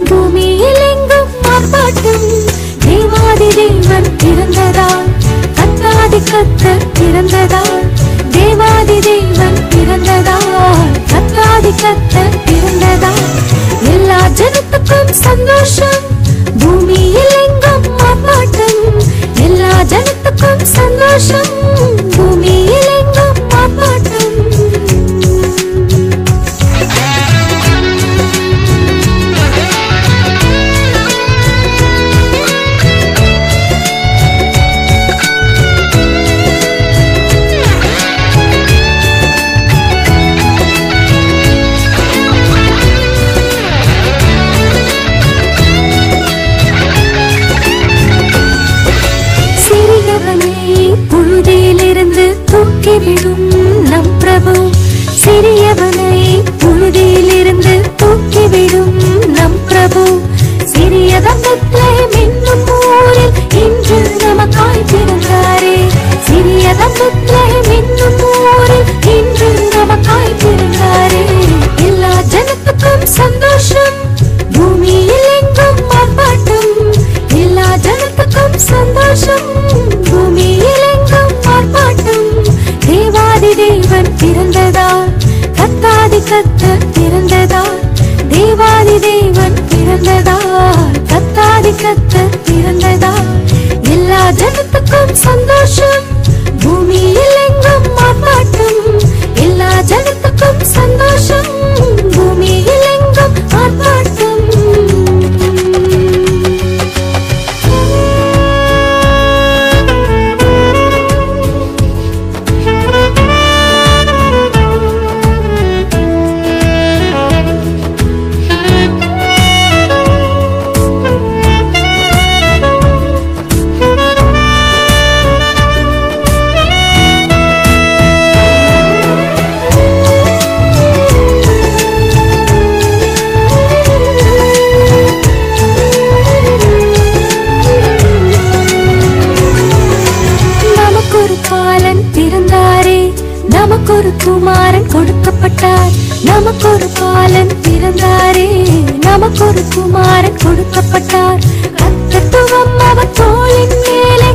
பூமியில் எங்கும் ஆர்ப்பாட்டம். தேவாதி தேவன் பிறந்ததால் கத்தாதி கத்தர் பிறந்ததால். தேவாதி தேவன் பிறந்ததால் கத்தாதி கத்தர் பிறந்ததால். எல்லா ஜனத்துக்கும் சந்தோஷம். பூமியில் எங்கும் ஆர்ப்பாட்டம். எல்லா ஜனத்துக்கும் சந்தோஷம். பூமியில் எங்கும் ஆர்ப்பாட்டம். புழுதியிலிருந்து தூக்கிவிடும் நம் பிரபு. சிறியவனை புழுதியிலிருந்து தூக்கிவிடும் நம் பிரபு. சிறியதம் பெத்லெஹேம் என்னும் ஊரில் இன்று நமக்காய் பிறந்தாரே. சிறியதம் பெத்லெஹேம் என்னும் ஊரில் இன்று நமக்காய் பிறந்தாரே. எல்லா ஜனத்துக்கும் சந்தோஷம். பூமியில் எங்கும் ஆர்ப்பாட்டம். எல்லா ஜனத்துக்கும் சந்தோஷம். பூமியில் எங்கும் ஆர்ப்பாட்டம். தேவாதி தேவன் பிறந்ததால் கத்தாதி கத்தர் பிறந்ததால். தேவாதி தேவன் பிறந்ததால் கத்தாதி கத்தர் பிறந்ததால். எல்லா ஜனத்துக்கும் சந்தோஷம். பூமியில் எங்கும் ஆர்ப்பாட்டம். எல்லா ஜனத்துக்கும் சந்தோஷம். பூமியில் எங்கும் ஆர்ப்பாட்டம். நமக்கொரு குமாரன் கொடுக்கப்பட்டார். நமக்கொரு பாலன் பிறந்தாரே. நமக்கொரு குமாரன் கொடுக்கப்பட்டார். கர்த்தத்துவம் அவர் தோளின் மேலே